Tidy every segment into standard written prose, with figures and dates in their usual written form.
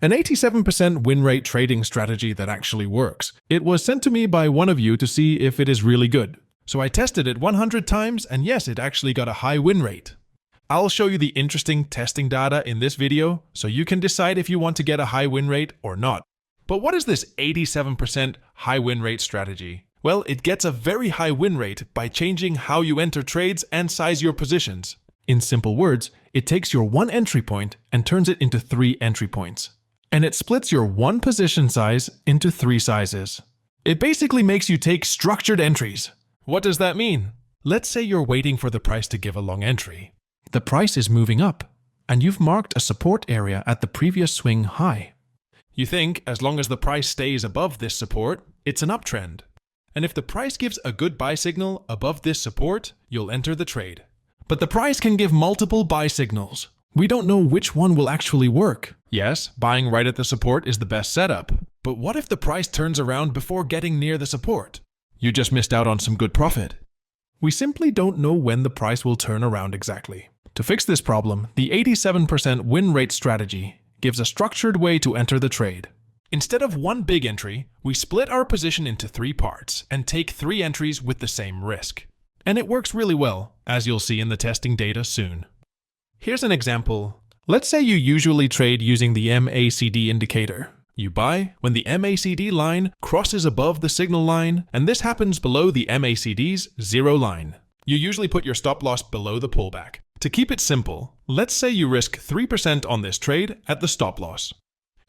An 87% win rate trading strategy that actually works. It was sent to me by one of you to see if it is really good. So I tested it 100 times and yes, it actually got a high win rate. I'll show you the interesting testing data in this video so you can decide if you want to get a high win rate or not. But what is this 87% high win rate strategy? Well, it gets a very high win rate by changing how you enter trades and size your positions. In simple words, it takes your one entry point and turns it into 3 entry points. And it splits your one position size into 3 sizes. It basically makes you take structured entries. What does that mean? Let's say you're waiting for the price to give a long entry. The price is moving up, and you've marked a support area at the previous swing high. You think as long as the price stays above this support, it's an uptrend. And if the price gives a good buy signal above this support, you'll enter the trade. But the price can give multiple buy signals. We don't know which one will actually work. Yes, buying right at the support is the best setup. But what if the price turns around before getting near the support? You just missed out on some good profit. We simply don't know when the price will turn around exactly. To fix this problem, the 87% win rate strategy gives a structured way to enter the trade. Instead of one big entry, we split our position into 3 parts and take 3 entries with the same risk. And it works really well, as you'll see in the testing data soon. Here's an example. Let's say you usually trade using the MACD indicator. You buy when the MACD line crosses above the signal line, and this happens below the MACD's 0 line. You usually put your stop loss below the pullback. To keep it simple, let's say you risk 3% on this trade at the stop loss.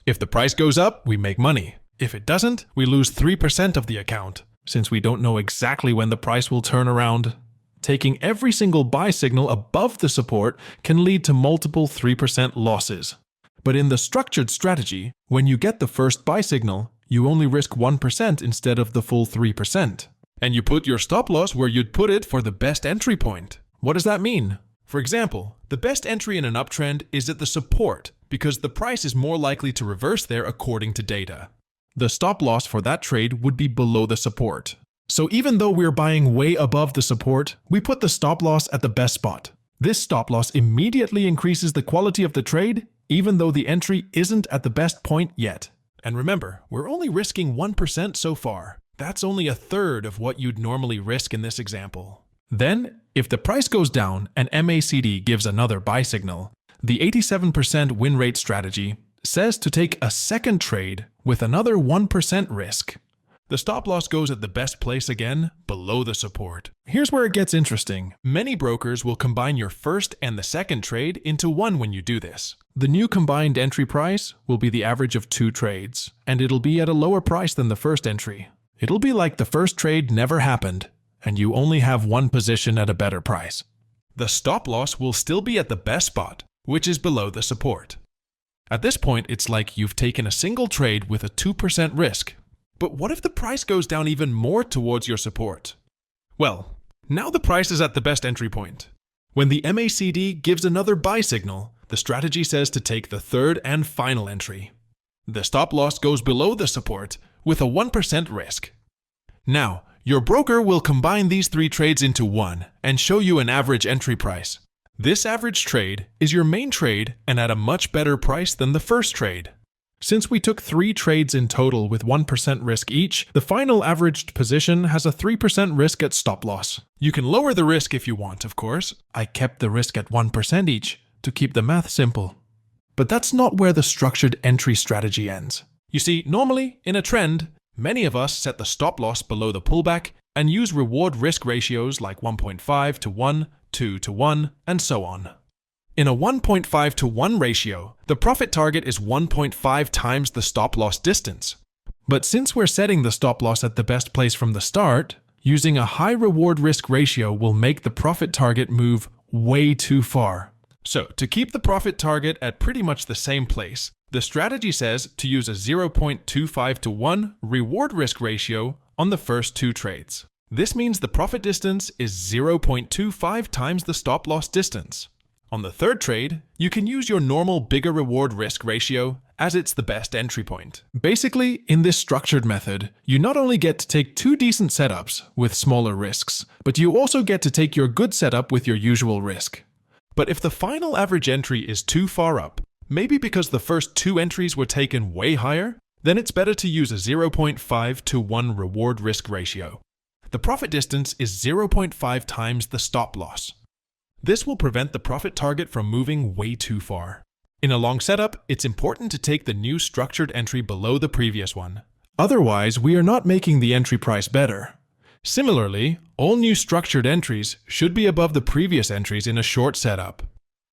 If the price goes up, we make money. If it doesn't, we lose 3% of the account, since we don't know exactly when the price will turn around. Taking every single buy signal above the support can lead to multiple 3% losses. But in the structured strategy, when you get the first buy signal, you only risk 1% instead of the full 3%. And you put your stop loss where you'd put it for the best entry point. What does that mean? For example, the best entry in an uptrend is at the support because the price is more likely to reverse there according to data. The stop loss for that trade would be below the support. So even though we're buying way above the support, we put the stop loss at the best spot. This stop loss immediately increases the quality of the trade, even though the entry isn't at the best point yet. And remember, we're only risking 1% so far. That's only a third of what you'd normally risk in this example. Then, if the price goes down and MACD gives another buy signal, the 87% win rate strategy says to take a second trade with another 1% risk. The stop loss goes at the best place again, below the support. Here's where it gets interesting. Many brokers will combine your first and the second trade into one when you do this. The new combined entry price will be the average of 2 trades, and it'll be at a lower price than the first entry. It'll be like the first trade never happened, and you only have one position at a better price. The stop loss will still be at the best spot, which is below the support. At this point, it's like you've taken a single trade with a 2% risk. But what if the price goes down even more towards your support? Well, now the price is at the best entry point. When the MACD gives another buy signal, the strategy says to take the third and final entry. The stop loss goes below the support with a 1% risk. Now, your broker will combine these 3 trades into one and show you an average entry price. This average trade is your main trade and at a much better price than the first trade. Since we took 3 trades in total with 1% risk each, the final averaged position has a 3% risk at stop loss. You can lower the risk if you want, of course. I kept the risk at 1% each to keep the math simple. But that's not where the structured entry strategy ends. You see, normally, in a trend, many of us set the stop loss below the pullback and use reward-risk ratios like 1.5 to 1, 2 to 1, and so on. In a 1.5 to 1 ratio, the profit target is 1.5 times the stop loss distance. But since we're setting the stop loss at the best place from the start, using a high reward-risk ratio will make the profit target move way too far. So, to keep the profit target at pretty much the same place, the strategy says to use a 0.25 to 1 reward-risk ratio on the first 2 trades. This means the profit distance is 0.25 times the stop loss distance. On the third trade, you can use your normal bigger reward-risk ratio as it's the best entry point. Basically, in this structured method, you not only get to take 2 decent setups with smaller risks, but you also get to take your good setup with your usual risk. But if the final average entry is too far up, Maybe because the first 2 entries were taken way higher? Then it's better to use a 0.5 to 1 reward-risk ratio. The profit distance is 0.5 times the stop loss. This will prevent the profit target from moving way too far. In a long setup, it's important to take the new structured entry below the previous one. Otherwise, we are not making the entry price better. Similarly, all new structured entries should be above the previous entries in a short setup.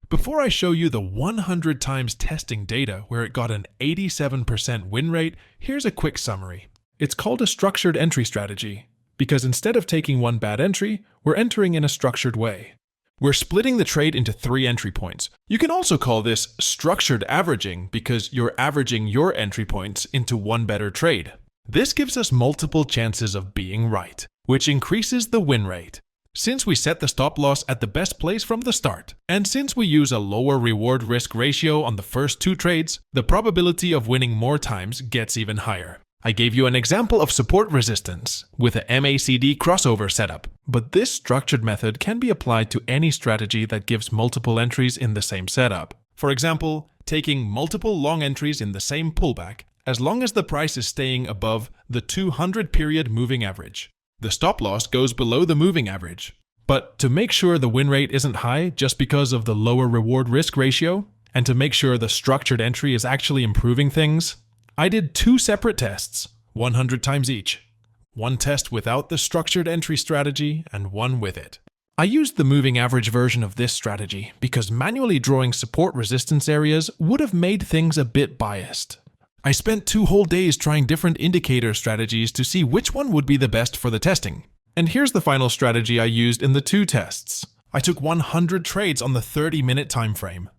Before I show you the 100 times testing data where it got an 87% win rate, here's a quick summary. It's called a structured entry strategy because instead of taking one bad entry, we're entering in a structured way. We're splitting the trade into 3 entry points. You can also call this structured averaging because you're averaging your entry points into one better trade. This gives us multiple chances of being right, which increases the win rate. Since we set the stop loss at the best place from the start, and since we use a lower reward-risk ratio on the first 2 trades, the probability of winning more times gets even higher. I gave you an example of support resistance with a MACD crossover setup, but this structured method can be applied to any strategy that gives multiple entries in the same setup. For example, taking multiple long entries in the same pullback, as long as the price is staying above the 200-period moving average. The stop loss goes below the moving average. But to make sure the win rate isn't high just because of the lower reward-risk ratio, and to make sure the structured entry is actually improving things, I did 2 separate tests, 100 times each. One test without the structured entry strategy and one with it. I used the moving average version of this strategy because manually drawing support resistance areas would have made things a bit biased. I spent 2 whole days trying different indicator strategies to see which one would be the best for the testing. And here's the final strategy I used in the 2 tests. I took 100 trades on the 30-minute time frame.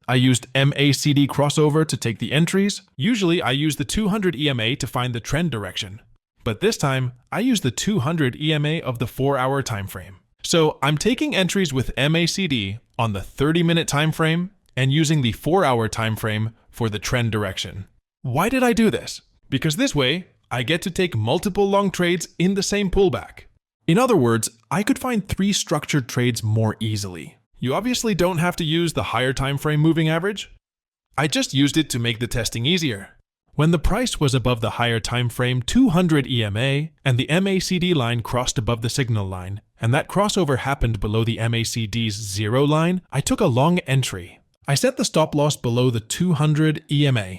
I used MACD crossover to take the entries. Usually I use the 200 EMA to find the trend direction. But this time, I use the 200 EMA of the 4-hour time frame. So I'm taking entries with MACD on the 30-minute time frame and using the 4-hour time frame for the trend direction. Why did I do this? Because this way, I get to take multiple long trades in the same pullback. In other words, I could find 3 structured trades more easily. You obviously don't have to use the higher time frame moving average. I just used it to make the testing easier. When the price was above the higher time frame 200 EMA and the MACD line crossed above the signal line, and that crossover happened below the MACD's 0 line, I took a long entry. I set the stop loss below the 200 EMA.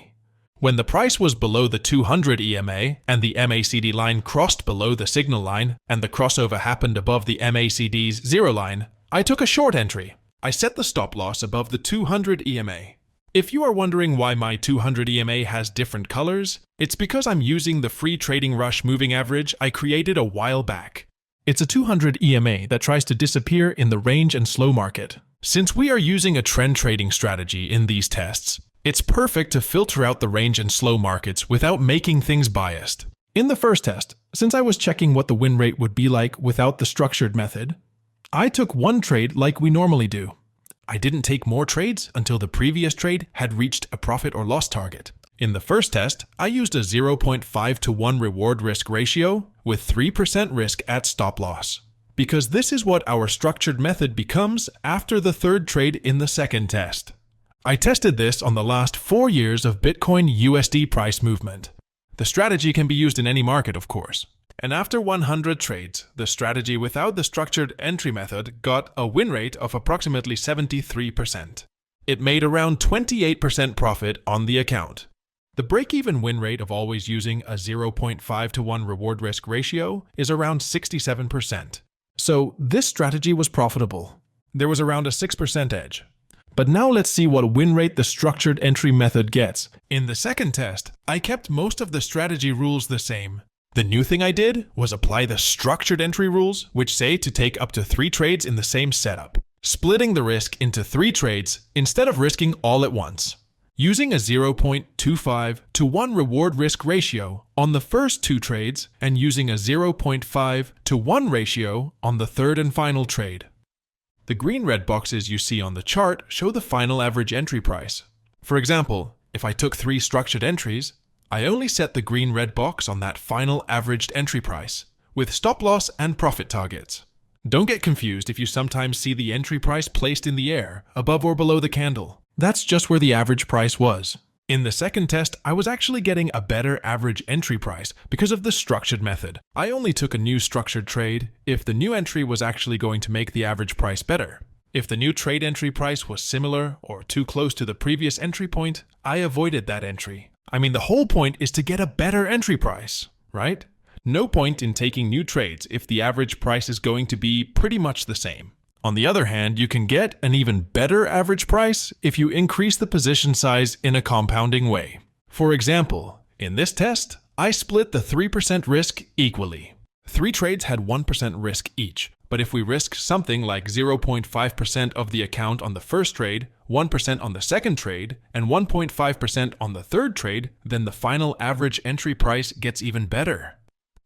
When the price was below the 200 EMA and the MACD line crossed below the signal line and the crossover happened above the MACD's 0 line, I took a short entry. I set the stop loss above the 200 EMA. If you are wondering why my 200 EMA has different colors, it's because I'm using the free trading rush moving average I created a while back. It's a 200 EMA that tries to disappear in the range and slow market. Since we are using a trend trading strategy in these tests, it's perfect to filter out the range and slow markets without making things biased. In the first test, since I was checking what the win rate would be like without the structured method, I took 1 trade like we normally do. I didn't take more trades until the previous trade had reached a profit or loss target. In the first test, I used a 0.5 to 1 reward-risk ratio with 3% risk at stop loss, because this is what our structured method becomes after the 3rd trade in the second test. I tested this on the last 4 years of Bitcoin USD price movement. The strategy can be used in any market, of course. And after 100 trades, the strategy without the structured entry method got a win rate of approximately 73%. It made around 28% profit on the account. The break-even win rate of always using a 0.5 to 1 reward-risk ratio is around 67%. So this strategy was profitable. There was around a 6% edge. But now let's see what win rate the structured entry method gets. In the second test, I kept most of the strategy rules the same. The new thing I did was apply the structured entry rules, which say to take up to 3 trades in the same setup, splitting the risk into 3 trades instead of risking all at once. Using a 0.25 to 1 reward-risk ratio on the first 2 trades and using a 0.5 to 1 ratio on the 3rd and final trade. The green-red boxes you see on the chart show the final average entry price. For example, if I took 3 structured entries, I only set the green-red box on that final averaged entry price, with stop loss and profit targets. Don't get confused if you sometimes see the entry price placed in the air, above or below the candle. That's just where the average price was. In the second test, I was actually getting a better average entry price because of the structured method. I only took a new structured trade if the new entry was actually going to make the average price better. If the new trade entry price was similar or too close to the previous entry point, I avoided that entry. I mean, the whole point is to get a better entry price, right? No point in taking new trades if the average price is going to be pretty much the same. On the other hand, you can get an even better average price if you increase the position size in a compounding way. For example, in this test, I split the 3% risk equally. 3 trades had 1% risk each, but if we risk something like 0.5% of the account on the first trade, 1% on the second trade, and 1.5% on the third trade, then the final average entry price gets even better.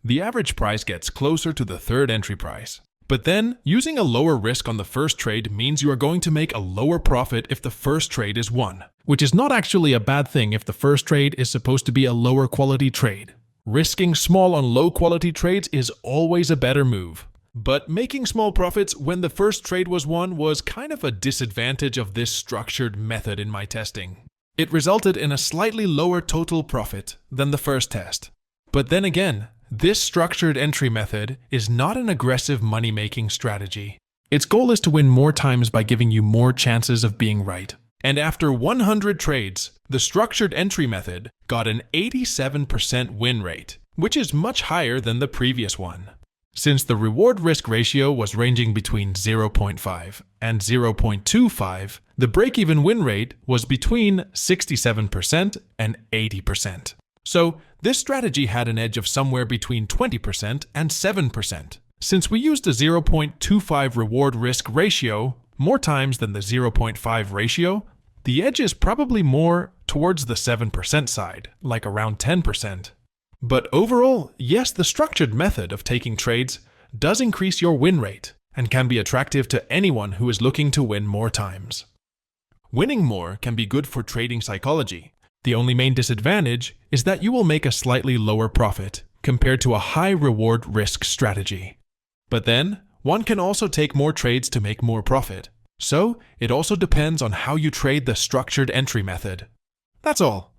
The average price gets closer to the third entry price. But then, using a lower risk on the first trade means you are going to make a lower profit if the first trade is won, which is not actually a bad thing if the first trade is supposed to be a lower quality trade. Risking small on low quality trades is always a better move. But making small profits when the first trade was won was kind of a disadvantage of this structured method in my testing. It resulted in a slightly lower total profit than the first test. But then again, this structured entry method is not an aggressive money-making strategy. Its goal is to win more times by giving you more chances of being right. And after 100 trades, the structured entry method got an 87% win rate, which is much higher than the previous one. Since the reward-risk ratio was ranging between 0.5 and 0.25, the break-even win rate was between 67% and 80%. So, this strategy had an edge of somewhere between 20% and 7%. Since we used a 0.25 reward-risk ratio more times than the 0.5 ratio, the edge is probably more towards the 7% side, like around 10%. But overall, yes, the structured method of taking trades does increase your win rate and can be attractive to anyone who is looking to win more times. Winning more can be good for trading psychology. The only main disadvantage is that you will make a slightly lower profit compared to a high reward risk strategy. But then, one can also take more trades to make more profit. So, it also depends on how you trade the structured entry method. That's all.